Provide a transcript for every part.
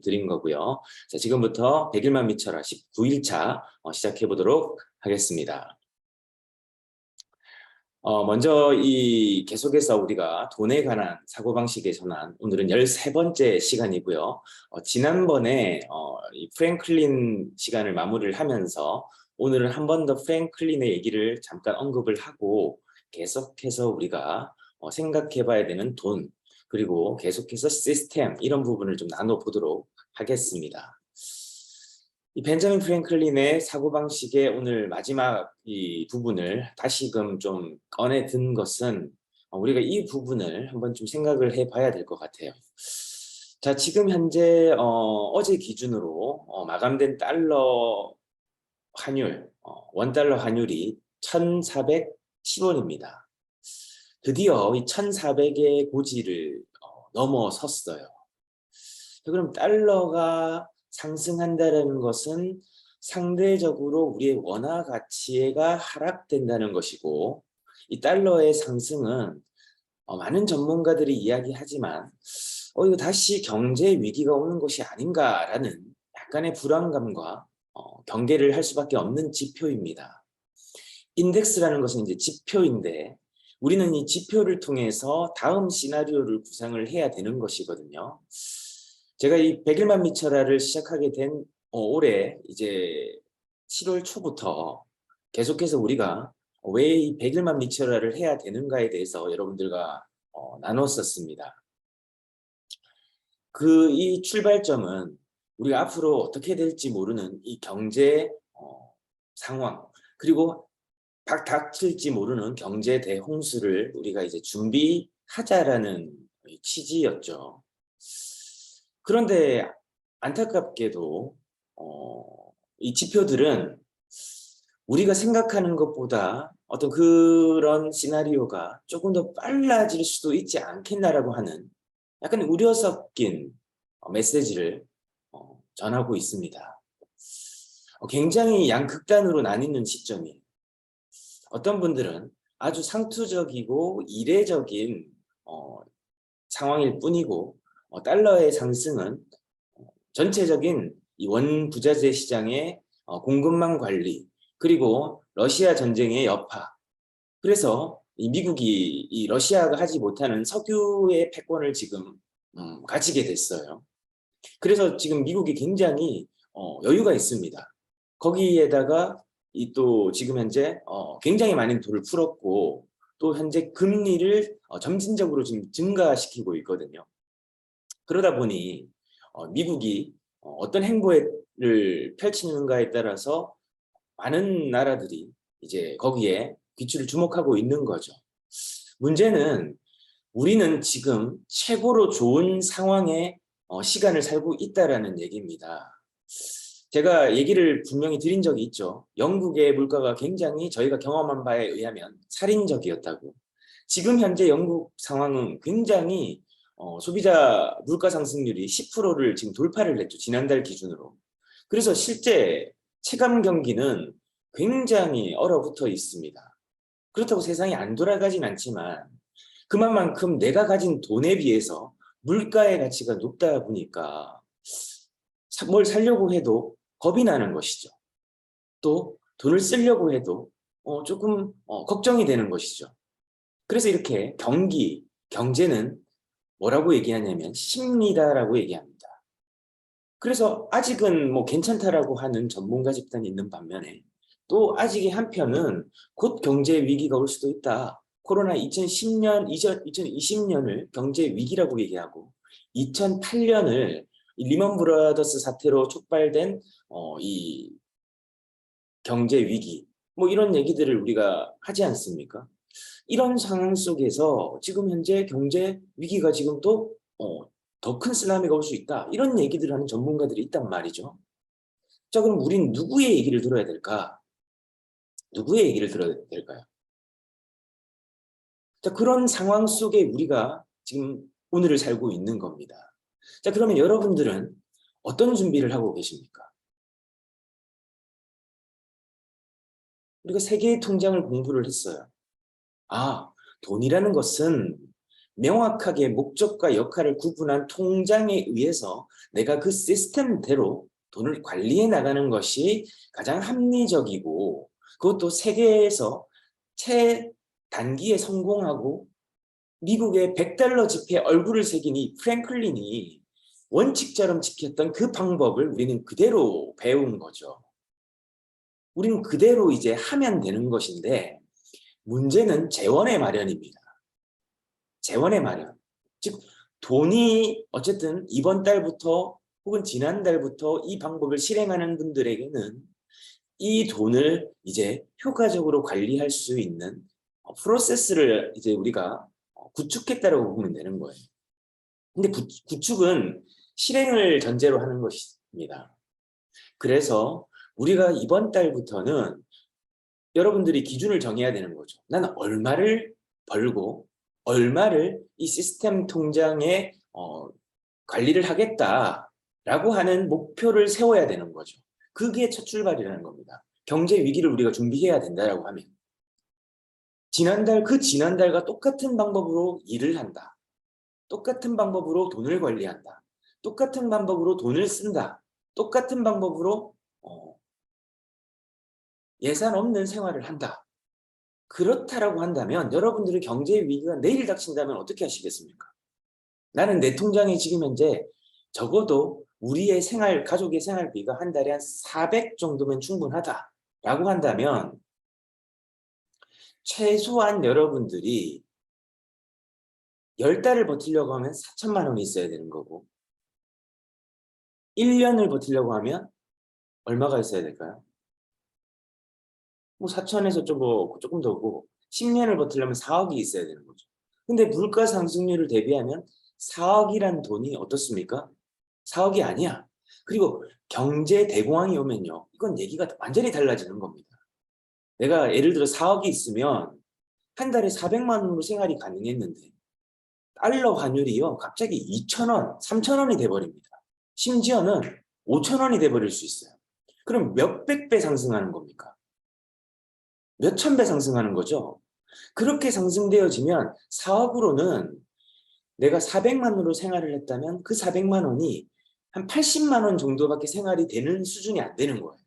말씀드린 거고요. 자, 지금부터 100일만 미쳐라 19일차 시작해 보도록 하겠습니다. 먼저 계속해서 우리가 돈에 관한 사고방식의 전환, 오늘은 13번째 시간이고요. 지난번에 이 프랭클린 시간을 마무리를 하면서 오늘은 한 번 더 프랭클린의 얘기를 잠깐 언급을 하고 계속해서 우리가 생각해 봐야 되는 돈, 그리고 계속해서 시스템, 이런 부분을 좀 나눠보도록 하겠습니다. 이 벤자민 프랭클린의 사고방식의 오늘 마지막 이 부분을 다시금 좀 꺼내 든 것은 우리가 이 부분을 한번 좀 생각을 해봐야 될 것 같아요. 자, 지금 현재 어제 기준으로 마감된 달러 환율, 원달러 환율이 1,410원입니다. 드디어 이 1,400의 고지를 넘어섰어요. 그럼 달러가 상승한다는 것은 상대적으로 우리의 원화 가치가 하락된다는 것이고, 이 달러의 상승은 많은 전문가들이 이야기하지만 이거 다시 경제 위기가 오는 것이 아닌가라는 약간의 불안감과 경계를 할 수밖에 없는 지표입니다. 인덱스라는 것은 이제 지표인데 우리는 이 지표를 통해서 다음 시나리오를 구상을 해야 되는 것이거든요. 제가 이 100일만 미쳐라를 시작하게 된 올해 이제 7월 초부터 계속해서 우리가 왜 이 100일만 미쳐라를 해야 되는가에 대해서 여러분들과 나눴었습니다. 이 출발점은 우리가 앞으로 어떻게 될지 모르는 이 경제 상황, 그리고 닥칠지 모르는 경제 대홍수를 우리가 이제 준비하자라는 취지였죠. 그런데 안타깝게도 이 지표들은 우리가 생각하는 것보다 어떤 그런 시나리오가 조금 더 빨라질 수도 있지 않겠나라고 하는 약간 우려 섞인 메시지를 전하고 있습니다. 굉장히 양극단으로 나뉘는 시점이에요. 어떤 분들은 아주 상투적이고 이례적인 상황일 뿐이고 달러의 상승은 전체적인 이 원부자재 시장의 공급망 관리, 그리고 러시아 전쟁의 여파, 그래서 이 미국이 이 러시아가 하지 못하는 석유의 패권을 지금 가지게 됐어요. 그래서 지금 미국이 굉장히 여유가 있습니다. 거기에다가 또 지금 현재 굉장히 많은 돈을 풀었고, 또 현재 금리를 점진적으로 지금 증가시키고 있거든요. 그러다 보니 미국이 어떤 행보를 펼치는가에 따라서 많은 나라들이 이제 거기에 귀추를 주목하고 있는 거죠. 문제는 우리는 지금 최고로 좋은 상황에 시간을 살고 있다라는 얘기입니다. 제가 얘기를 분명히 드린 적이 있죠. 영국의 물가가 굉장히 저희가 경험한 바에 의하면 살인적이었다고. 지금 현재 영국 상황은 굉장히 소비자 물가 상승률이 10%를 지금 돌파를 했죠. 지난달 기준으로. 그래서 실제 체감 경기는 굉장히 얼어붙어 있습니다. 그렇다고 세상이 안 돌아가진 않지만 그만큼 내가 가진 돈에 비해서 물가의 가치가 높다 보니까 뭘 사려고 해도 겁이 나는 것이죠. 또 돈을 쓰려고 해도 조금 걱정이 되는 것이죠. 그래서 이렇게 경제는 뭐라고 얘기하냐면 심리다라고 얘기합니다. 그래서 아직은 뭐 괜찮다라고 하는 전문가 집단이 있는 반면에 또 아직의 한편은 곧 경제 위기가 올 수도 있다. 코로나 2020년을 경제 위기라고 얘기하고 2008년을 리먼 브라더스 사태로 촉발된 이 경제 위기, 뭐 이런 얘기들을 우리가 하지 않습니까? 이런 상황 속에서 지금 현재 경제 위기가 지금 또 더 큰 쓰나미가 올 수 있다. 이런 얘기들을 하는 전문가들이 있단 말이죠. 자, 그럼 우린 누구의 얘기를 들어야 될까? 누구의 얘기를 들어야 될까요? 자, 그런 상황 속에 우리가 지금 오늘을 살고 있는 겁니다. 자, 그러면 여러분들은 어떤 준비를 하고 계십니까? 우리가 세계의 통장을 공부를 했어요. 돈이라는 것은 명확하게 목적과 역할을 구분한 통장에 의해서 내가 그 시스템대로 돈을 관리해 나가는 것이 가장 합리적이고 그것도 세계에서 최단기에 성공하고 미국의 100달러 지폐에 얼굴을 새긴 이 프랭클린이 원칙처럼 지켰던 그 방법을 우리는 그대로 배운 거죠. 우리는 그대로 이제 하면 되는 것인데 문제는 재원의 마련입니다. 재원의 마련. 즉 돈이 어쨌든 이번 달부터 혹은 지난달부터 이 방법을 실행하는 분들에게는 이 돈을 이제 효과적으로 관리할 수 있는 프로세스를 이제 우리가 구축했다라고 보면 되는 거예요. 근데 구축은 실행을 전제로 하는 것입니다. 그래서 우리가 이번 달부터는 여러분들이 기준을 정해야 되는 거죠. 나는 얼마를 벌고 얼마를 이 시스템 통장에 관리를 하겠다라고 하는 목표를 세워야 되는 거죠. 그게 첫 출발이라는 겁니다. 경제 위기를 우리가 준비해야 된다라고 하면 지난달과 똑같은 방법으로 일을 한다. 똑같은 방법으로 돈을 관리한다. 똑같은 방법으로 돈을 쓴다. 똑같은 방법으로 예산 없는 생활을 한다. 그렇다라고 한다면 여러분들의 경제 위기가 내일 닥친다면 어떻게 하시겠습니까? 나는 내 통장에 지금 현재 적어도 우리의 가족의 생활비가 한 달에 한 400 정도면 충분하다라고 한다면 최소한 여러분들이 10달을 버티려고 하면 4천만 원이 있어야 되는 거고 1년을 버티려고 하면 얼마가 있어야 될까요? 뭐 4천에서 조금 더고 10년을 버티려면 4억이 있어야 되는 거죠. 근데 물가 상승률을 대비하면 4억이란 돈이 어떻습니까? 4억이 아니야. 그리고 경제 대공황이 오면요. 이건 얘기가 완전히 달라지는 겁니다. 내가 예를 들어 4억이 있으면 한 달에 400만 원으로 생활이 가능했는데 달러 환율이요. 갑자기 2,000원, 3,000원이 돼버립니다. 심지어는 5,000원이 돼버릴 수 있어요. 그럼 몇백 배 상승하는 겁니까? 몇천 배 상승하는 거죠. 그렇게 상승되어지면 4억으로는 내가 400만으로 생활을 했다면 그 400만 원이 한 80만 원 정도밖에 생활이 되는 수준이 안 되는 거예요.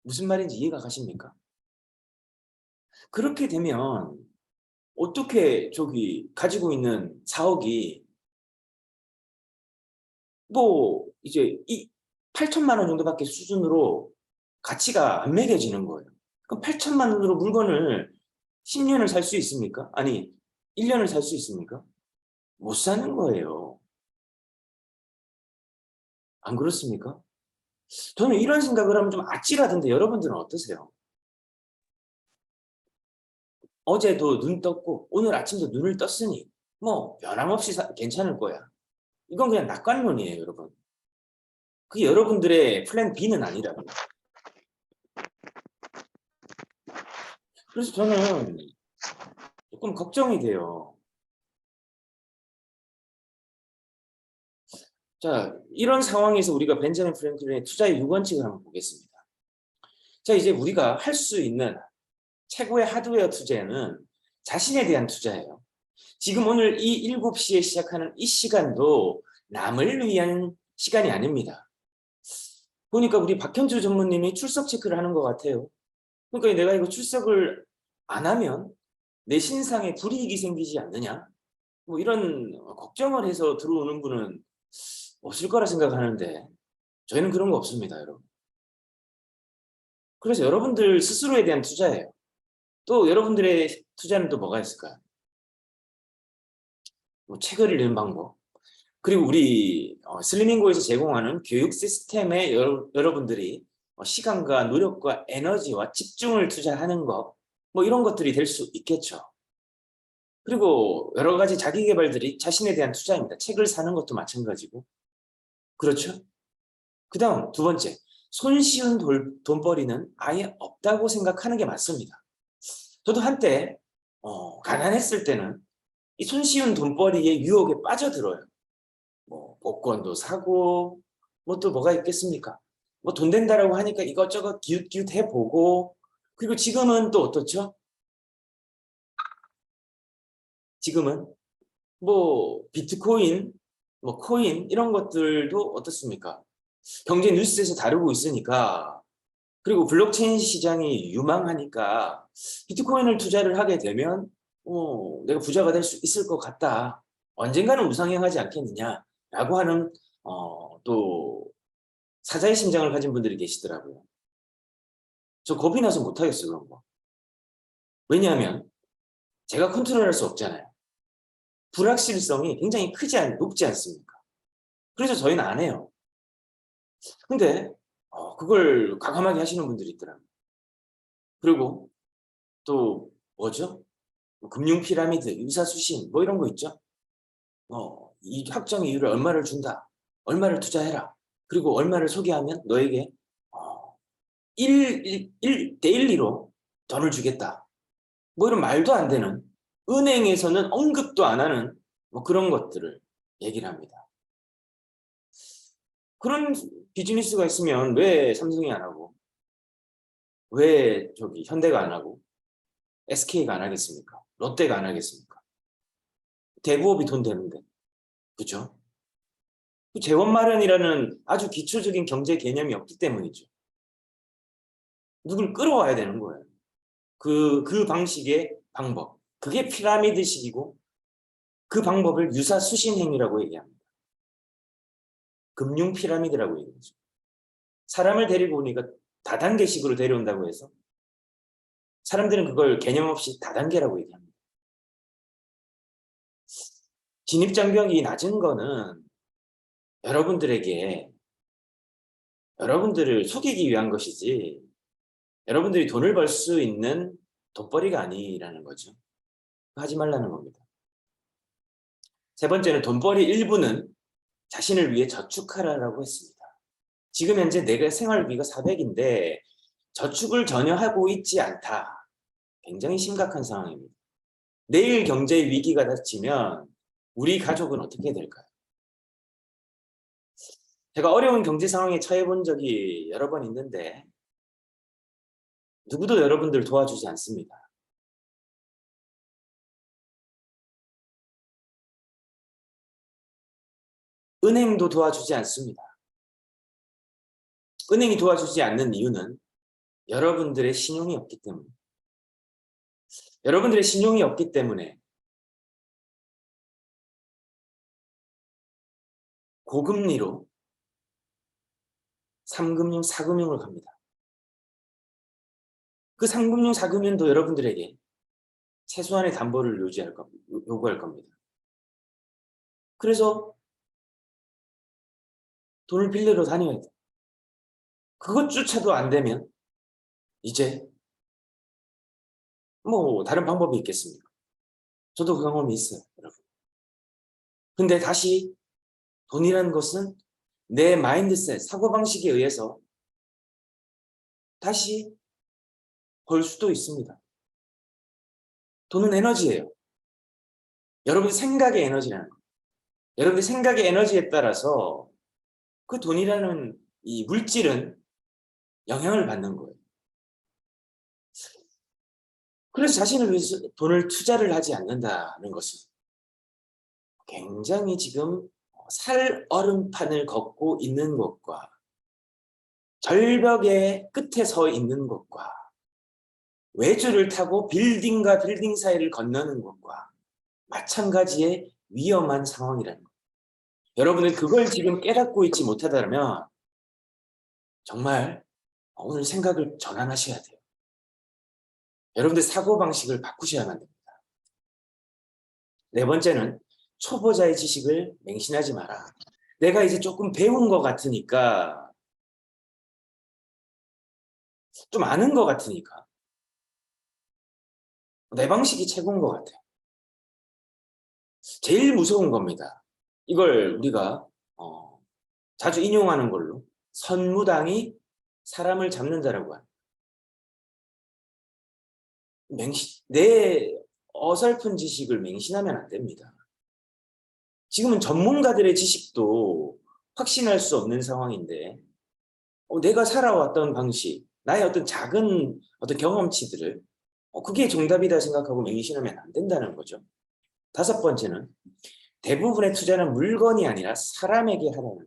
무슨 말인지 이해가 가십니까? 그렇게 되면 어떻게 가지고 있는 4억이 뭐 이제 이 8천만 원 정도밖에 수준으로 가치가 안 매겨지는 거예요. 그럼 8천만 원으로 물건을 10년을 살 수 있습니까? 아니 1년을 살 수 있습니까? 못 사는 거예요. 안 그렇습니까? 저는 이런 생각을 하면 좀 아찔하던데 여러분들은 어떠세요? 어제도 눈 떴고 오늘 아침도 눈을 떴으니 뭐 변함없이 괜찮을 거야. 이건 그냥 낙관론이에요, 여러분. 그게 여러분들의 플랜 B는 아니라고요. 그래서 저는 조금 걱정이 돼요. 자, 이런 상황에서 우리가 벤자민 프랭클린의 투자의 6원칙을 한번 보겠습니다. 자, 이제 우리가 할 수 있는 최고의 하드웨어 투자는 자신에 대한 투자예요. 지금 오늘 이 7시에 시작하는 이 시간도 남을 위한 시간이 아닙니다. 보니까 우리 박현주 전무님이 출석 체크를 하는 것 같아요. 그러니까 내가 이거 출석을 안 하면 내 신상에 불이익이 생기지 않느냐? 뭐 이런 걱정을 해서 들어오는 분은 없을 거라 생각하는데 저희는 그런 거 없습니다, 여러분. 그래서 여러분들 스스로에 대한 투자예요. 또 여러분들의 투자는 또 뭐가 있을까요? 뭐 책을 읽는 방법. 그리고 우리 슬리밍고에서 제공하는 교육 시스템에 여러분들이 시간과 노력과 에너지와 집중을 투자하는 것, 뭐 이런 것들이 될 수 있겠죠. 그리고 여러 가지 자기 개발들이 자신에 대한 투자입니다. 책을 사는 것도 마찬가지고. 그렇죠? 그 다음 두 번째, 손쉬운 돈벌이는 아예 없다고 생각하는 게 맞습니다. 저도 한때 가난했을 때는 이 손쉬운 돈벌이의 유혹에 빠져들어요. 뭐 복권도 사고 뭐 또 뭐가 있겠습니까? 뭐 돈 된다라고 하니까 이것저것 기웃기웃 해보고 그리고 지금은 또 어떻죠? 지금은 뭐 비트코인 뭐 코인 이런 것들도 어떻습니까? 경제 뉴스에서 다루고 있으니까 그리고 블록체인 시장이 유망하니까 비트코인을 투자를 하게 되면 내가 부자가 될 수 있을 것 같다. 언젠가는 우상향하지 않겠느냐라고 하는 또 사자의 심장을 가진 분들이 계시더라고요. 저 겁이 나서 못하겠어요, 그런 거. 왜냐하면 제가 컨트롤할 수 없잖아요. 불확실성이 굉장히 높지 않습니까? 그래서 저희는 안 해요. 근데 그걸 과감하게 하시는 분들이 있더라고요. 그리고 또 뭐죠? 금융 피라미드, 유사수신 뭐 이런 거 있죠? 이 확정 이율을 얼마를 준다. 얼마를 투자해라. 그리고 얼마를 소개하면 너에게 1대 1로 돈을 주겠다. 뭐 이런 말도 안 되는 은행에서는 언급도 안 하는 뭐 그런 것들을 얘기를 합니다. 그런 비즈니스가 있으면 왜 삼성이 안 하고 왜 저기 현대가 안 하고 SK가 안 하겠습니까? 롯데가 안 하겠습니까? 대부업이 돈 되는데. 그죠? 재원 마련이라는 아주 기초적인 경제 개념이 없기 때문이죠. 누굴 끌어와야 되는 거예요. 그 방식의 방법. 그게 피라미드식이고 그 방법을 유사수신행위라고 얘기합니다. 금융 피라미드라고 얘기하죠. 사람을 데리고 오니까 다단계식으로 데려온다고 해서 사람들은 그걸 개념 없이 다단계라고 얘기합니다. 진입장벽이 낮은 거는 여러분들을 속이기 위한 것이지 여러분들이 돈을 벌 수 있는 돈벌이가 아니라는 거죠. 하지 말라는 겁니다. 세 번째는 돈벌이 일부는 자신을 위해 저축하라고 했습니다. 지금 현재 내가 생활비가 400인데 저축을 전혀 하고 있지 않다. 굉장히 심각한 상황입니다. 내일 경제 위기가 닥치면 우리 가족은 어떻게 될까요? 제가 어려운 경제 상황에 처해 본 적이 여러 번 있는데 누구도 여러분들 도와주지 않습니다. 은행도 도와주지 않습니다. 은행이 도와주지 않는 이유는 여러분들의 신용이 없기 때문에. 여러분들의 신용이 없기 때문에 고금리로 3금융, 4금융을 갑니다. 그 3금융, 4금융도 여러분들에게 최소한의 담보를 요구할 겁니다. 그래서 돈을 빌리러 다녀야 돼. 그것조차도 안 되면 이제 뭐 다른 방법이 있겠습니까? 저도 그 경험이 있어요, 여러분. 근데 다시 돈이라는 것은 내 마인드셋, 사고방식에 의해서 다시 벌 수도 있습니다. 돈은 에너지예요. 여러분 생각의 에너지라는 거예요. 여러분의 생각의 에너지에 따라서 그 돈이라는 이 물질은 영향을 받는 거예요. 그래서 자신을 위해서 돈을 투자를 하지 않는다는 것은 굉장히 지금 살얼음판을 걷고 있는 것과 절벽의 끝에 서 있는 것과 외줄을 타고 빌딩과 빌딩 사이를 건너는 것과 마찬가지의 위험한 상황이라는 거예요. 여러분은 그걸 지금 깨닫고 있지 못하다면 정말 오늘 생각을 전환하셔야 돼요. 여러분들 사고방식을 바꾸셔야만 됩니다. 네 번째는 초보자의 지식을 맹신하지 마라. 내가 이제 조금 배운 것 같으니까 좀 아는 것 같으니까 내 방식이 최고인 것 같아요. 제일 무서운 겁니다. 이걸 우리가 자주 인용하는 걸로 선무당이 사람을 잡는다라고 합니다. 내 어설픈 지식을 맹신하면 안 됩니다. 지금은 전문가들의 지식도 확신할 수 없는 상황인데 내가 살아왔던 방식, 나의 어떤 작은 어떤 경험치들을 그게 정답이다 생각하고 맹신하면 안 된다는 거죠. 다섯 번째는 대부분의 투자는 물건이 아니라 사람에게 하라는.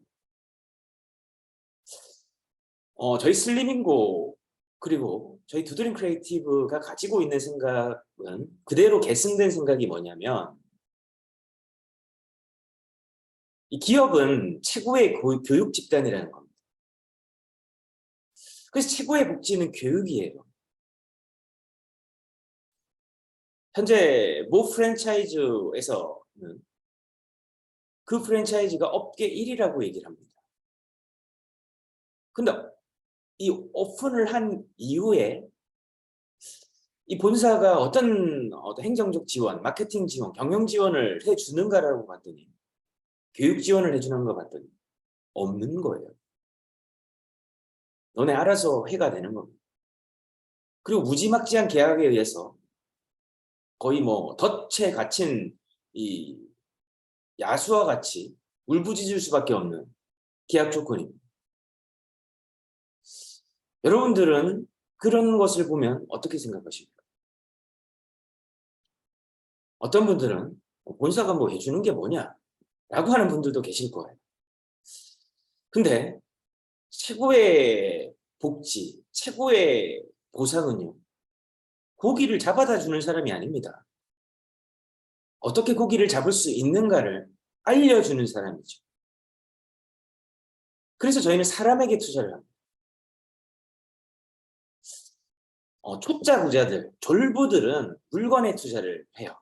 저희 슬리밍고 그리고 저희 두드림 크리에이티브가 가지고 있는 생각은 그대로 계승된 생각이 뭐냐면 이 기업은 최고의 교육 집단이라는 겁니다. 그래서 최고의 복지는 교육이에요. 현재 모 프랜차이즈에서는 그 프랜차이즈가 업계 1위라고 얘기를 합니다. 근데 이 오픈을 한 이후에 이 본사가 어떤 행정적 지원, 마케팅 지원, 경영 지원을 해주는가라고 봤더니 교육 지원을 해주는 거 봤더니 없는 거예요. 너네 알아서 해가 되는 겁니다. 그리고 무지막지한 계약에 의해서 거의 뭐 덫에 갇힌 이 야수와 같이 울부짖을 수밖에 없는 계약 조건입니다. 여러분들은 그런 것을 보면 어떻게 생각하십니까? 어떤 분들은 본사가 뭐 해주는 게 뭐냐 라고 하는 분들도 계실 거예요. 근데 최고의 복지, 최고의 보상은요, 고기를 잡아다 주는 사람이 아닙니다. 어떻게 고기를 잡을 수 있는가를 알려주는 사람이죠. 그래서 저희는 사람에게 투자를 합니다. 초짜 부자들, 졸부들은 물건에 투자를 해요.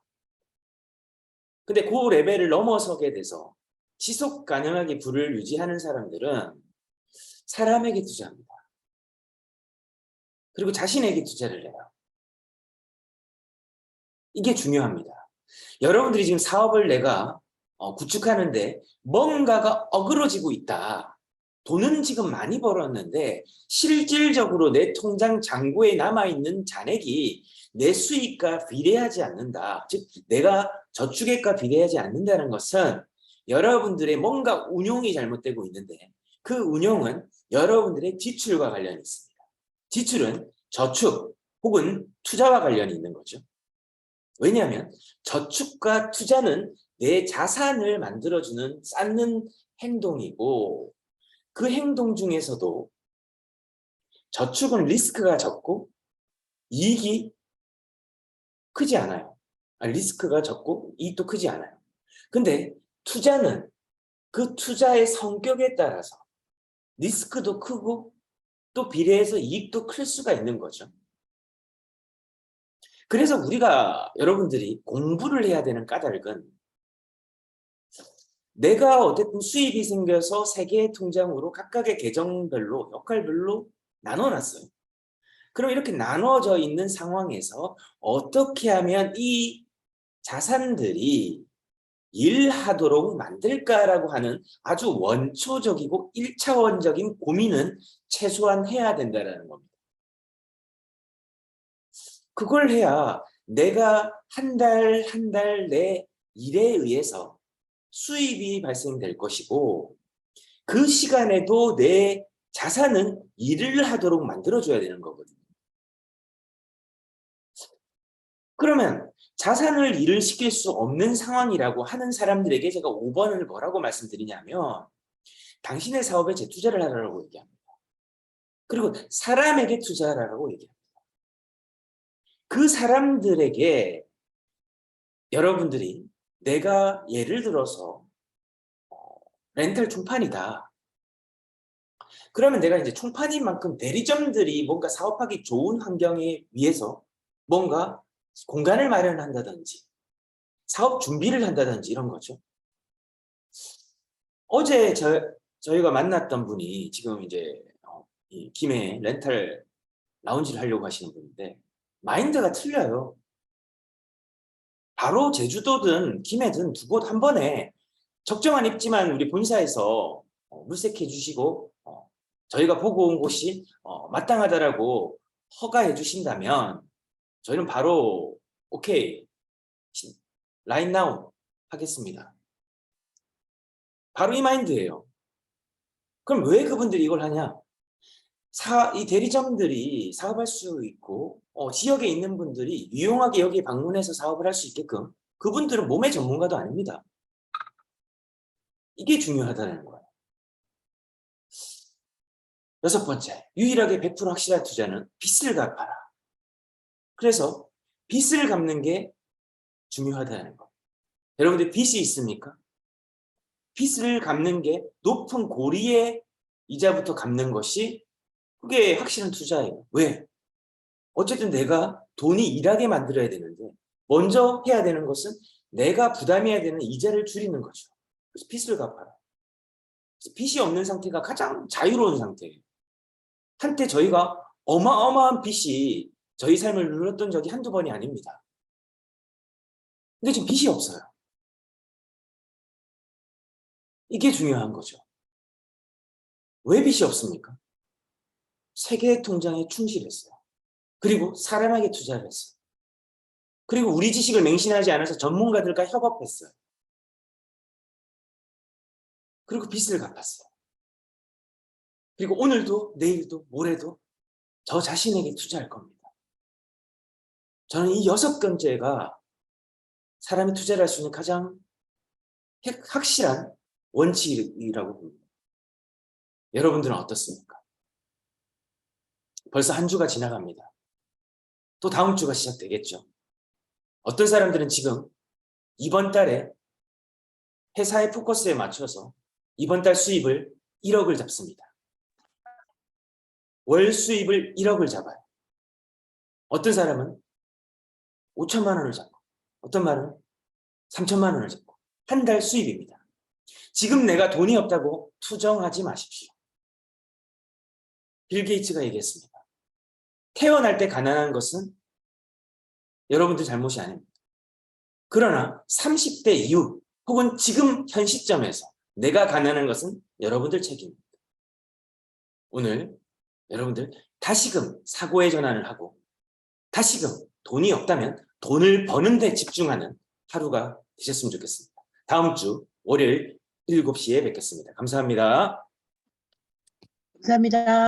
근데 그 레벨을 넘어서게 돼서 지속 가능하게 부를 유지하는 사람들은 사람에게 투자합니다. 그리고 자신에게 투자를 해요. 이게 중요합니다. 여러분들이 지금 사업을 내가 구축하는데 뭔가가 어그러지고 있다. 돈은 지금 많이 벌었는데 실질적으로 내 통장 잔고에 남아있는 잔액이 내 수익과 비례하지 않는다. 즉 내가 저축액과 비례하지 않는다는 것은 여러분들의 뭔가 운용이 잘못되고 있는데 그 운용은 여러분들의 지출과 관련이 있습니다. 지출은 저축 혹은 투자와 관련이 있는 거죠. 왜냐하면 저축과 투자는 내 자산을 만들어주는 쌓는 행동이고 그 행동 중에서도 저축은 리스크가 적고 이익이 크지 않아요. 리스크가 적고 이익도 크지 않아요. 근데 투자는 그 투자의 성격에 따라서 리스크도 크고 또 비례해서 이익도 클 수가 있는 거죠. 그래서 우리가 여러분들이 공부를 해야 되는 까닭은 내가 어쨌든 수입이 생겨서 세 개의 통장으로 각각의 계정별로 역할별로 나눠놨어요. 그럼 이렇게 나눠져 있는 상황에서 어떻게 하면 이 자산들이 일하도록 만들까라고 하는 아주 원초적이고 1차원적인 고민은 최소한 해야 된다는 겁니다. 그걸 해야 내가 한 달 한 달 내 일에 의해서 수입이 발생될 것이고 그 시간에도 내 자산은 일을 하도록 만들어줘야 되는 거거든요. 그러면 자산을 일을 시킬 수 없는 상황이라고 하는 사람들에게 제가 5번을 뭐라고 말씀드리냐면 당신의 사업에 재투자를 하라고 얘기합니다. 그리고 사람에게 투자하라고 얘기합니다. 그 사람들에게 여러분들이 내가 예를 들어서 렌탈 총판이다. 그러면 내가 이제 총판인 만큼 대리점들이 뭔가 사업하기 좋은 환경에 위해서 뭔가 공간을 마련한다든지 사업 준비를 한다든지 이런 거죠. 어제 저희가 만났던 분이 지금 이제 이 김해 렌탈 라운지를 하려고 하시는 분인데 마인드가 틀려요. 바로 제주도든 김해든 두 곳 한 번에 적정한 입지만 우리 본사에서 물색해 주시고 저희가 보고 온 곳이 마땅하다라고 허가해 주신다면 저희는 바로 오케이 라인 나우 하겠습니다. 바로 이 마인드예요. 그럼 왜 그분들이 이걸 하냐? 이 대리점들이 사업할 수 있고 지역에 있는 분들이 유용하게 여기에 방문해서 사업을 할 수 있게끔 그분들은 몸의 전문가도 아닙니다. 이게 중요하다는 거예요. 6번째, 유일하게 100% 확실한 투자는 빚을 갚아라. 그래서 빚을 갚는 게 중요하다는 거. 여러분들 빚이 있습니까? 빚을 갚는 게 높은 고리의 이자부터 갚는 것이 그게 확실한 투자예요. 왜? 어쨌든 내가 돈이 일하게 만들어야 되는데 먼저 해야 되는 것은 내가 부담해야 되는 이자를 줄이는 거죠. 그래서 빚을 갚아라. 그래서 빚이 없는 상태가 가장 자유로운 상태예요. 한때 저희가 어마어마한 빚이 저희 삶을 눌렀던 적이 한두 번이 아닙니다. 근데 지금 빚이 없어요. 이게 중요한 거죠. 왜 빚이 없습니까? 세계 통장에 충실했어요. 그리고 사람에게 투자를 했어요. 그리고 우리 지식을 맹신하지 않아서 전문가들과 협업했어요. 그리고 빚을 갚았어요. 그리고 오늘도 내일도 모레도 저 자신에게 투자할 겁니다. 저는 이 6번째가 사람이 투자를 할 수 있는 가장 확실한 원칙이라고 봅니다. 여러분들은 어떻습니까? 벌써 한 주가 지나갑니다. 또 다음 주가 시작되겠죠. 어떤 사람들은 지금 이번 달에 회사의 포커스에 맞춰서 이번 달 수입을 1억을 잡습니다. 월 수입을 1억을 잡아요. 어떤 사람은 5천만 원을 잡고 어떤 말은 3천만 원을 잡고 한 달 수입입니다. 지금 내가 돈이 없다고 투정하지 마십시오. 빌 게이츠가 얘기했습니다. 태어날 때 가난한 것은 여러분들 잘못이 아닙니다. 그러나 30대 이후 혹은 지금 현 시점에서 내가 가난한 것은 여러분들 책임입니다. 오늘 여러분들 다시금 사고의 전환을 하고 다시금 돈이 없다면 돈을 버는 데 집중하는 하루가 되셨으면 좋겠습니다. 다음 주 월요일 7시에 뵙겠습니다. 감사합니다. 감사합니다.